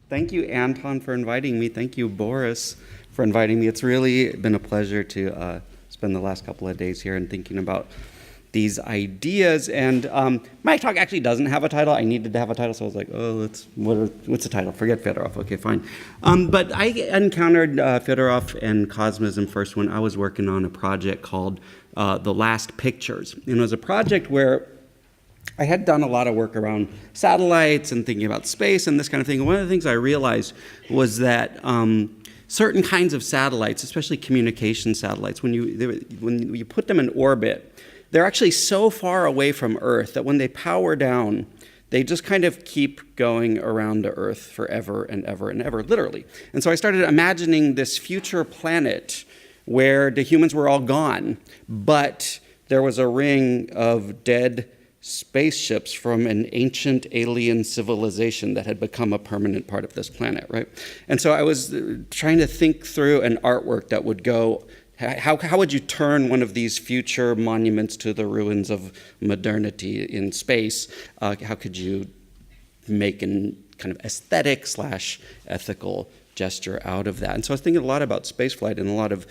Thank you, Anton, for inviting me. Thank you, Boris, for inviting me. It's really been a pleasure to spend the last couple of days here and thinking about these ideas. And my talk actually doesn't have a title. I needed to have a title, so I was like, oh, what's the title? Forget Fedorov. Okay, fine. But I encountered Fedorov and Cosmism first when I was working on a project called The Last Pictures. And it was a project where I had done a lot of work around satellites and thinking about space and this kind of thing. And one of the things I realized was that certain kinds of satellites, especially communication satellites, when you put them in orbit, they're actually so far away from Earth that when they power down, they just kind of keep going around the Earth forever and ever and ever, literally. And so I started imagining this future planet where the humans were all gone, but there was a ring of dead spaceships from an ancient alien civilization that had become a permanent part of this planet, right? And so I was trying to think through an artwork that would go, how would you turn one of these future monuments to the ruins of modernity in space? How could you make a kind of aesthetic / ethical gesture out of that? And so I was thinking a lot about spaceflight and a lot of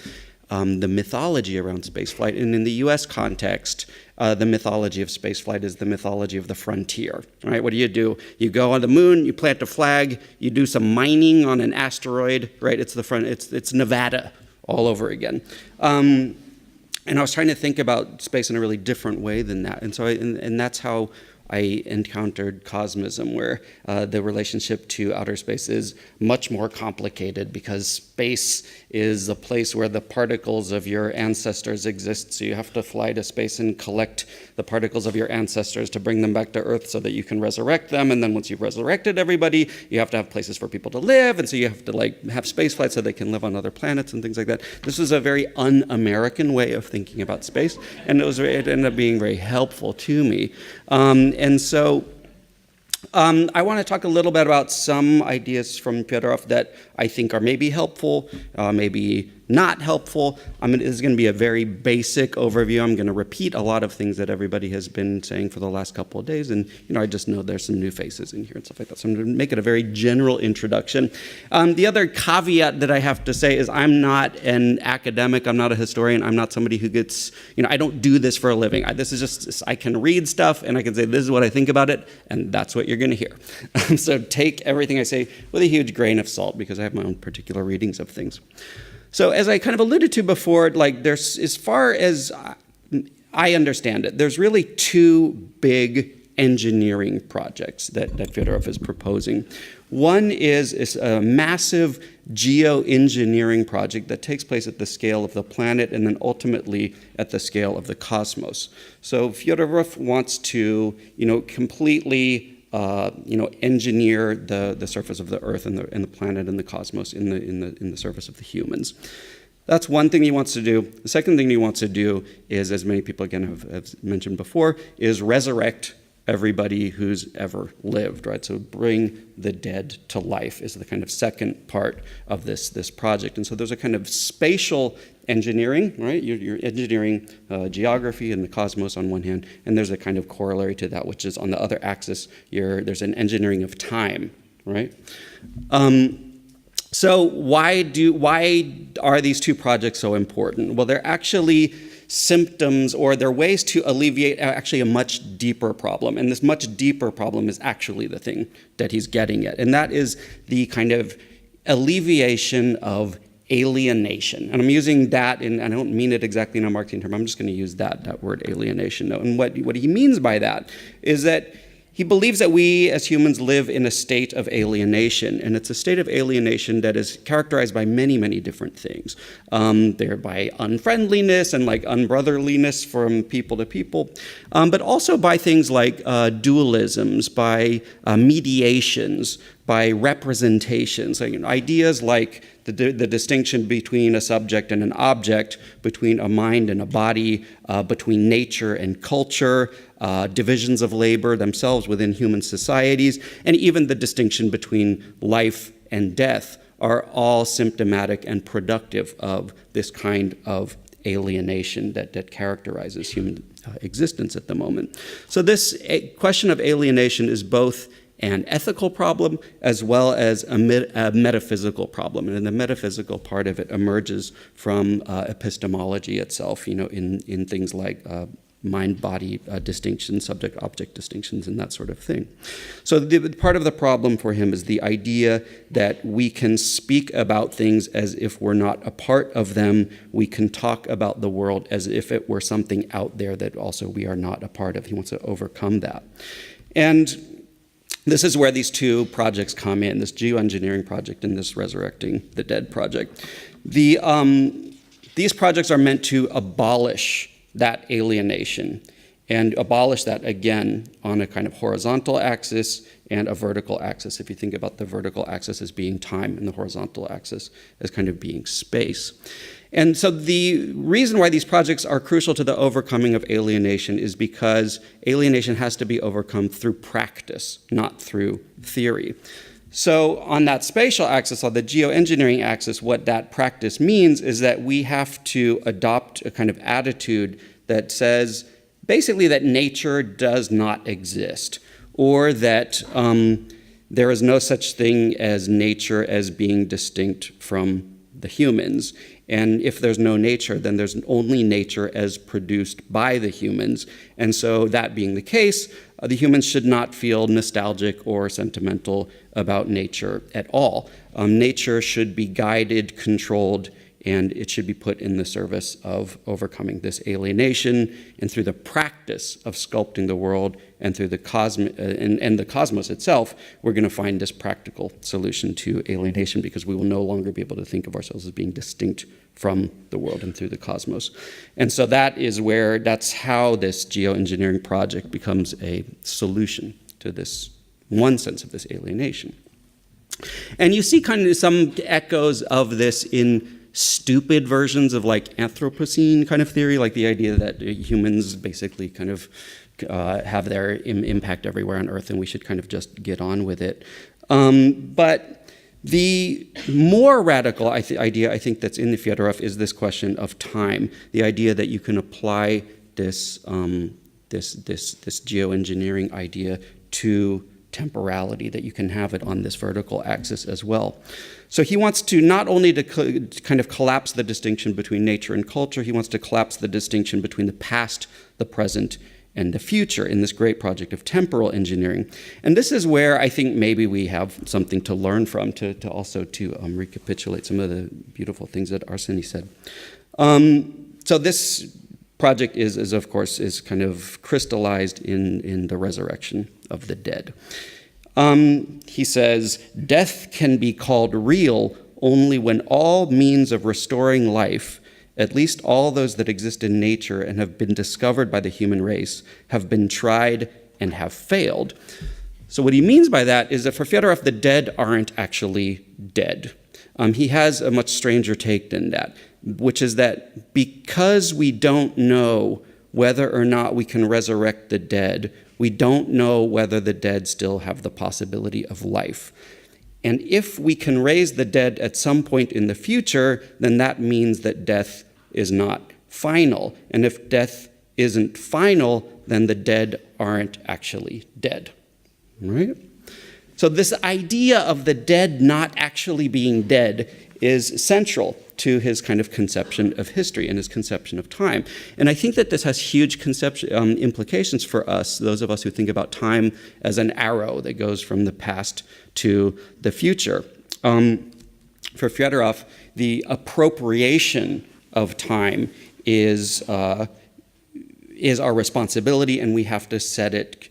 the mythology around spaceflight. And in the US context, the mythology of spaceflight is the mythology of the frontier, right? What do? You go on the moon, you plant a flag, you do some mining on an asteroid, right? It's Nevada all over again. And I was trying to think about space in a really different way than that. And so and that's how I encountered Cosmism, where the relationship to outer space is much more complicated because space is a place where the particles of your ancestors exist. So you have to fly to space and collect the particles of your ancestors to bring them back to Earth so that you can resurrect them. And then once you've resurrected everybody, you have to have places for people to live. And so you have to have space flights so they can live on other planets and things like that. This was a very un-American way of thinking about space. And it ended up being very helpful to me. And so I want to talk a little bit about some ideas from Fedorov that I think are maybe helpful, maybe not helpful. This is going to be a very basic overview. I'm going to repeat a lot of things that everybody has been saying for the last couple of days. And, I just know there's some new faces in here and stuff like that. So I'm going to make it a very general introduction. The other caveat that I have to say is I'm not an academic. I'm not a historian. I'm not somebody who gets, I don't do this for a living. I can read stuff and I can say, this is what I think about it. And that's what you're going to hear. So take everything I say with a huge grain of salt because I have my own particular readings of things. So as I kind of alluded to before, there's, as far as I understand it, there's really two big engineering projects that Fedorov is proposing. One is a massive geoengineering project that takes place at the scale of the planet and then ultimately at the scale of the cosmos. So Fedorov wants to, completely engineer the surface of the Earth and the planet and the cosmos in the surface of the humans. That's one thing he wants to do. The second thing he wants to do is, as many people again have mentioned before, is resurrect everybody who's ever lived, right? So bring the dead to life is the kind of second part of this project. And so there's a kind of spatial engineering, right? You're engineering geography and the cosmos on one hand, and there's a kind of corollary to that, which is on the other axis, there's an engineering of time, right? So why are these two projects so important? Well, they're actually symptoms, or they're ways to alleviate actually a much deeper problem. And this much deeper problem is actually the thing that he's getting at. And that is the kind of alleviation of alienation. And I'm using that, and I don't mean it exactly in a Marxian term, I'm just going to use that word alienation. And what he means by that is that he believes that we as humans live in a state of alienation, and it's a state of alienation that is characterized by many, many different things. They're by unfriendliness and unbrotherliness from people to people, but also by things like dualisms, by mediations, by representations, ideas like the distinction between a subject and an object, between a mind and a body, between nature and culture, divisions of labor themselves within human societies, and even the distinction between life and death are all symptomatic and productive of this kind of alienation that characterizes human existence at the moment. So this question of alienation is both an ethical problem as well as a metaphysical problem. And the metaphysical part of it emerges from epistemology itself, in things like mind-body distinctions, subject-object distinctions, and that sort of thing. So part of the problem for him is the idea that we can speak about things as if we're not a part of them. We can talk about the world as if it were something out there that also we are not a part of. He wants to overcome that. And this is where these two projects come in, this geoengineering project and this Resurrecting the Dead project. These projects are meant to abolish that alienation and abolish that, again, on a kind of horizontal axis and a vertical axis. If you think about the vertical axis as being time and the horizontal axis as kind of being space. And so the reason why these projects are crucial to the overcoming of alienation is because alienation has to be overcome through practice, not through theory. So on that spatial axis, on the geoengineering axis, what that practice means is that we have to adopt a kind of attitude that says basically that nature does not exist, or that there is no such thing as nature as being distinct from the humans. And if there's no nature, then there's only nature as produced by the humans. And so that being the case, the humans should not feel nostalgic or sentimental about nature at all. Nature should be guided, controlled, and it should be put in the service of overcoming this alienation. And through the practice of sculpting the world and through the the cosmos itself, we're going to find this practical solution to alienation, because we will no longer be able to think of ourselves as being distinct from the world and through the cosmos. And so that's how this geoengineering project becomes a solution to this one sense of this alienation. And you see kind of some echoes of this in stupid versions of like Anthropocene kind of theory, like the idea that humans basically kind of have their impact everywhere on Earth and we should kind of just get on with it. But the more radical idea I think that's in the Fedorov is this question of time, the idea that you can apply this geoengineering idea to temporality, that you can have it on this vertical axis as well. So he wants to not only to kind of collapse the distinction between nature and culture, he wants to collapse the distinction between the past, the present, and the future in this great project of temporal engineering. And this is where I think maybe we have something to learn from, to recapitulate some of the beautiful things that Arseny said. So this project is of course kind of crystallized in the resurrection of the dead. He says, death can be called real only when all means of restoring life, at least all those that exist in nature and have been discovered by the human race, have been tried and have failed. So what he means by that is that for Fedorov, the dead aren't actually dead. He has a much stranger take than that, which is that because we don't know whether or not we can resurrect the dead, we don't know whether the dead still have the possibility of life. And if we can raise the dead at some point in the future, then that means that death is not final. And if death isn't final, then the dead aren't actually dead. Right? So this idea of the dead not actually being dead is central to his kind of conception of history and his conception of time. And I think that this has huge implications for us, those of us who think about time as an arrow that goes from the past to the future. For Fedorov, the appropriation of time is our responsibility, and we have to set it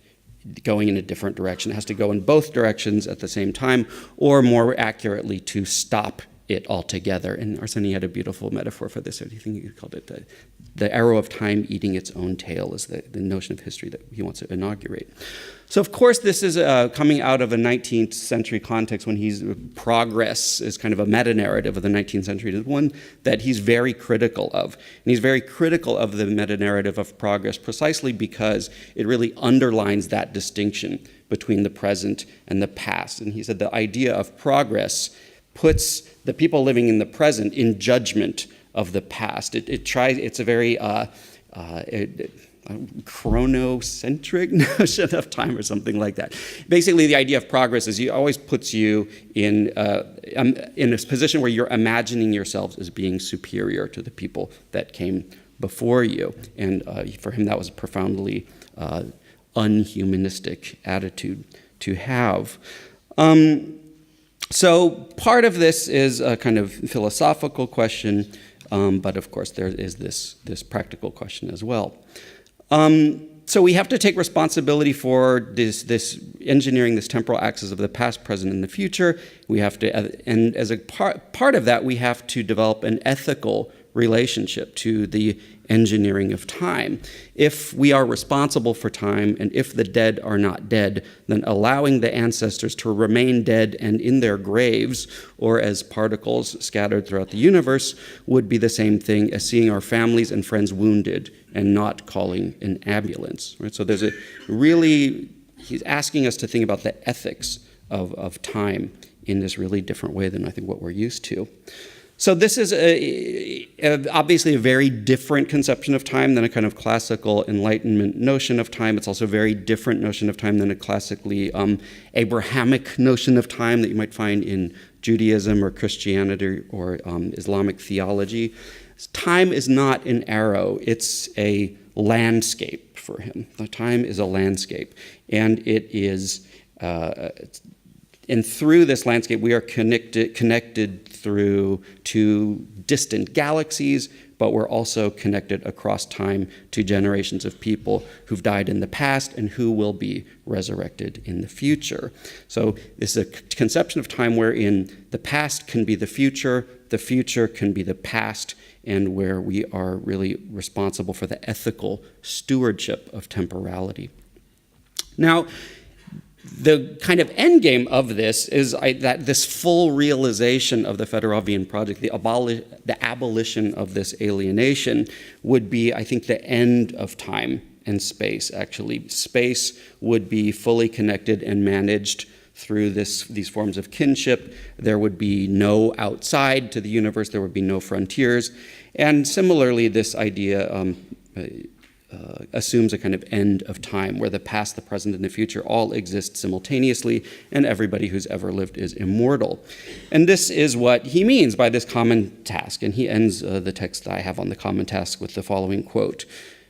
going in a different direction. It has to go in both directions at the same time, or more accurately, to stop it altogether. And Arseny had a beautiful metaphor for this. I think he called it the arrow of time eating its own tail is the notion of history that he wants to inaugurate. So of course this is coming out of a 19th century context when progress is kind of a meta-narrative of the 19th century. It is one that he's very critical of. And he's very critical of the meta-narrative of progress precisely because it really underlines that distinction between the present and the past. And he said the idea of progress puts the people living in the present in judgment of the past. It's a very chronocentric notion of time or something like that. Basically, the idea of progress is it always puts you in a position where you're imagining yourselves as being superior to the people that came before you. And for him, that was a profoundly unhumanistic attitude to have. So part of this is a kind of philosophical question, but of course there is this practical question as well. So we have to take responsibility for this engineering this temporal axis of the past, present, and the future. We have to, and as a part of that, we have to develop an ethical relationship to the engineering of time. If we are responsible for time, and if the dead are not dead, then allowing the ancestors to remain dead and in their graves, or as particles scattered throughout the universe, would be the same thing as seeing our families and friends wounded and not calling an ambulance. Right? So there's he's asking us to think about the ethics of time in this really different way than I think what we're used to. So this is obviously a very different conception of time than a kind of classical Enlightenment notion of time. It's also a very different notion of time than a classically Abrahamic notion of time that you might find in Judaism or Christianity or Islamic theology. Time is not an arrow, it's a landscape for him. The time is a landscape, and it is, and through this landscape we are connected through two distant galaxies, but we're also connected across time to generations of people who've died in the past and who will be resurrected in the future. So this is a conception of time wherein the past can be the future can be the past, and where we are really responsible for the ethical stewardship of temporality. Now, the kind of end game of this is that this full realization of the Fedorovian project, the abolition of this alienation, would be, I think, the end of time and space, actually. Space would be fully connected and managed through these forms of kinship. There would be no outside to the universe. There would be no frontiers. And similarly, this idea assumes a kind of end of time where the past, the present, and the future all exist simultaneously, and everybody who's ever lived is immortal. And this is what he means by this common task. And he ends the text I have on the common task with the following quote: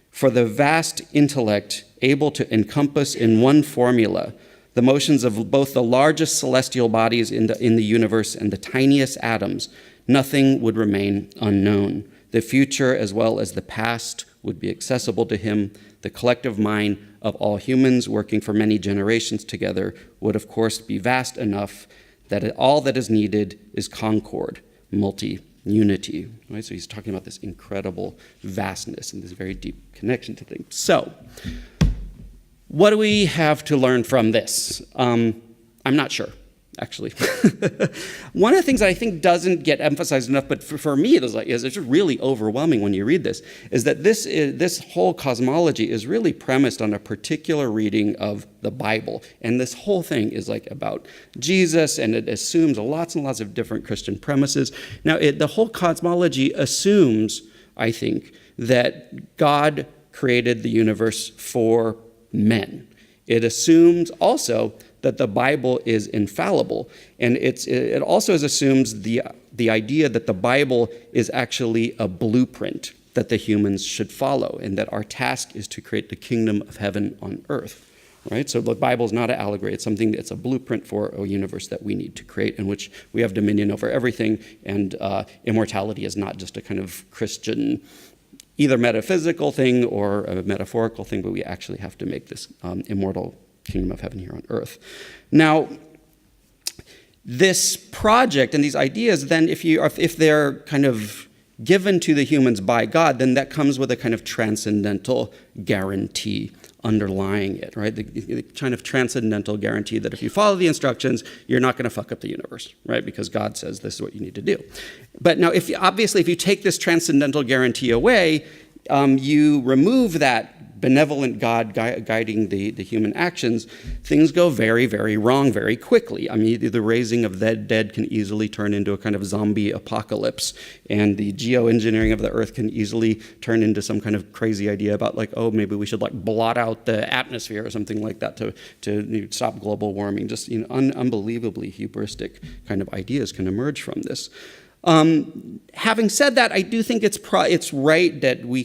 "For the vast intellect able to encompass in one formula the motions of both the largest celestial bodies in the universe and the tiniest atoms, nothing would remain unknown. The future as well as the past would be accessible to him. The collective mind of all humans working for many generations together would of course be vast enough that all that is needed is concord, multi-unity." Right? So he's talking about this incredible vastness and this very deep connection to things. So, what do we have to learn from this? I'm not sure, actually. One of the things that I think doesn't get emphasized enough, but for me it's just really overwhelming when you read this, is that this whole cosmology is really premised on a particular reading of the Bible. And this whole thing is about Jesus, and it assumes lots and lots of different Christian premises. Now, the whole cosmology assumes, I think, that God created the universe for men. It assumes also that the Bible is infallible, and it also assumes the idea that the Bible is actually a blueprint that the humans should follow, and that our task is to create the kingdom of heaven on earth. Right? So the Bible is not an allegory. It's something that's a blueprint for a universe that we need to create, in which we have dominion over everything, and immortality is not just a kind of Christian either metaphysical thing or a metaphorical thing, but we actually have to make this immortal kingdom of heaven here on earth. Now, this project and these ideas, then if they're kind of given to the humans by God, then that comes with a kind of transcendental guarantee underlying it, right? The kind of transcendental guarantee that if you follow the instructions, you're not going to fuck up the universe, right? Because God says this is what you need to do. But now, if you take this transcendental guarantee away, you remove that benevolent God guiding the human actions, things go very, very wrong very quickly. I mean, the raising of the dead can easily turn into a kind of zombie apocalypse, and the geoengineering of the earth can easily turn into some kind of crazy idea about like, oh, maybe we should like blot out the atmosphere or something like that to stop global warming. Just unbelievably hubristic kind of ideas can emerge from this. Having said that, I do think it's right that we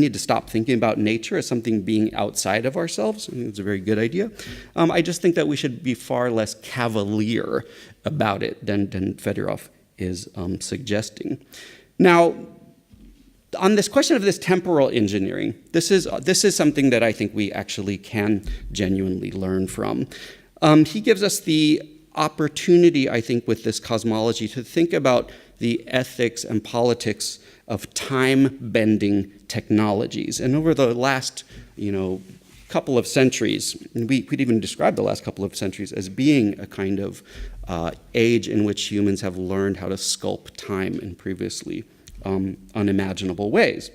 need to stop thinking about nature as something being outside of ourselves. I think it's a very good idea. I just think that we should be far less cavalier about it than Fedorov is suggesting. Now, on this question of this temporal engineering, this is something that I think we actually can genuinely learn from. He gives us the opportunity, I think, with this cosmology to think about the ethics and politics of time-bending technologies. And over the last, couple of centuries, and we could even describe the last couple of centuries as being a kind of age in which humans have learned how to sculpt time in previously unimaginable ways.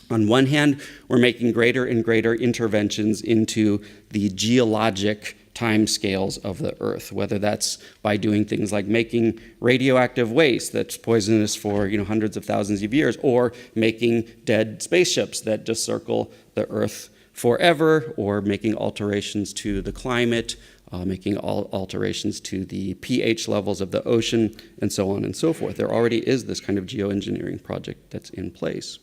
On one hand, we're making greater and greater interventions into the geologic time scales of the Earth, whether that's by doing things like making radioactive waste that's poisonous for hundreds of thousands of years, or making dead spaceships that just circle the Earth forever, or making alterations to the climate, making alterations to the pH levels of the ocean, and so on and so forth. There already is this kind of geoengineering project that's in place.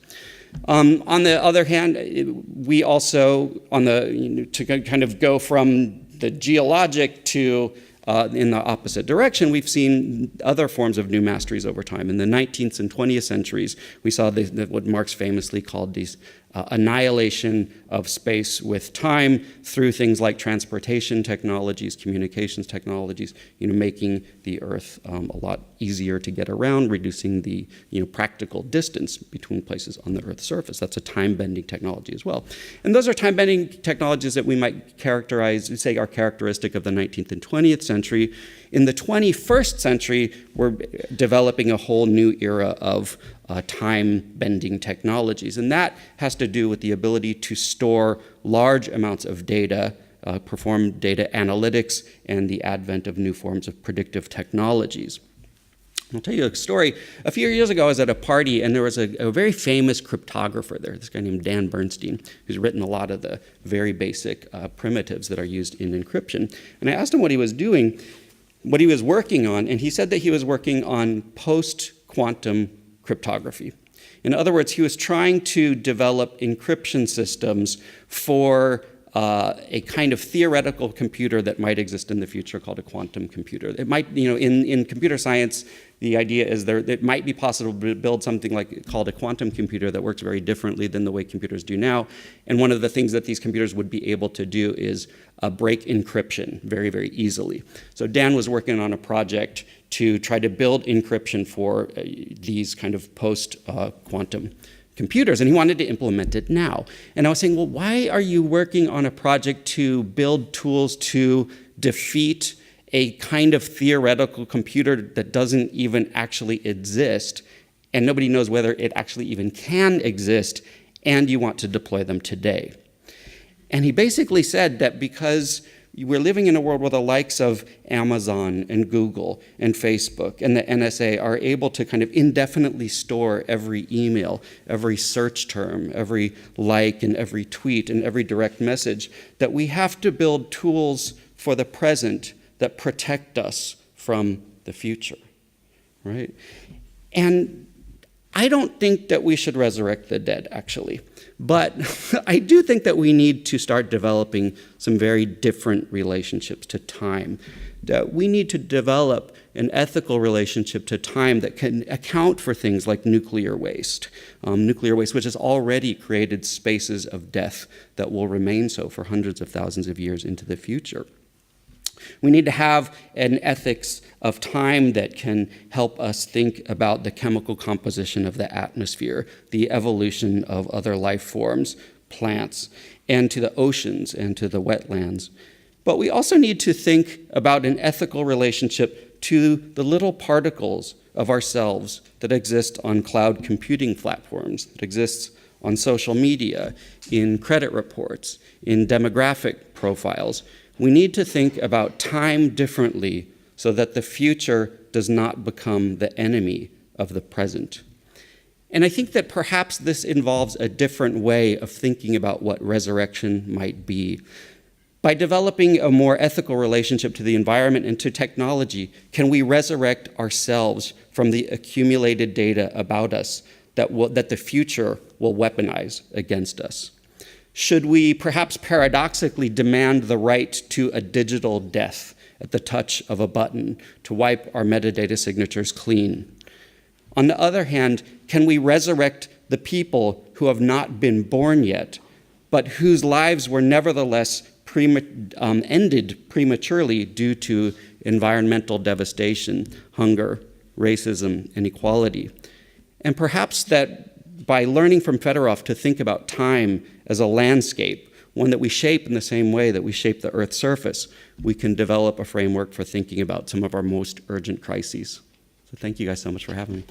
On the other hand, we also, to kind of go from the geologic to in the opposite direction, we've seen other forms of new masteries over time. In the 19th and 20th centuries, we saw what Marx famously called these annihilation of space with time through things like transportation technologies, communications technologies, making the Earth a lot easier to get around, reducing the practical distance between places on the Earth's surface. That's a time-bending technology as well. And those are time-bending technologies that we might say are characteristic of the 19th and 20th century. In the 21st century, we're developing a whole new era of time-bending technologies. And that has to do with the ability to store large amounts of data, perform data analytics, and the advent of new forms of predictive technologies. I'll tell you a story. A few years ago, I was at a party, and there was a very famous cryptographer there, this guy named Dan Bernstein, who's written a lot of the very basic primitives that are used in encryption. And I asked him what he was doing, what he was working on, and he said that he was working on post-quantum cryptography. In other words, he was trying to develop encryption systems for a kind of theoretical computer that might exist in the future called a quantum computer. It might, in computer science, the idea is it might be possible to build something called a quantum computer that works very differently than the way computers do now. And one of the things that these computers would be able to do is break encryption very, very easily. So Dan was working on a project to try to build encryption for these kind of post-quantum computers, and he wanted to implement it now. And I was saying, well, why are you working on a project to build tools to defeat a kind of theoretical computer that doesn't even actually exist, and nobody knows whether it actually even can exist, and you want to deploy them today? And he basically said that because we're living in a world where the likes of Amazon and Google and Facebook and the NSA are able to kind of indefinitely store every email, every search term, every like and every tweet and every direct message, that we have to build tools for the present that protect us from the future, right? And I don't think that we should resurrect the dead, actually. But I do think that we need to start developing some very different relationships to time. That we need to develop an ethical relationship to time that can account for things like nuclear waste, which has already created spaces of death that will remain so for hundreds of thousands of years into the future. We need to have an ethics of time that can help us think about the chemical composition of the atmosphere, the evolution of other life forms, plants, and to the oceans and to the wetlands. But we also need to think about an ethical relationship to the little particles of ourselves that exist on cloud computing platforms, that exists on social media, in credit reports, in demographic profiles. We need to think about time differently so that the future does not become the enemy of the present. And I think that perhaps this involves a different way of thinking about what resurrection might be. By developing a more ethical relationship to the environment and to technology, can we resurrect ourselves from the accumulated data about us that the future will weaponize against us? Should we perhaps paradoxically demand the right to a digital death at the touch of a button to wipe our metadata signatures clean? On the other hand, can we resurrect the people who have not been born yet, but whose lives were nevertheless ended prematurely due to environmental devastation, hunger, racism, inequality? And perhaps that by learning from Fedorov to think about time as a landscape, one that we shape in the same way that we shape the Earth's surface, we can develop a framework for thinking about some of our most urgent crises. So thank you guys so much for having me.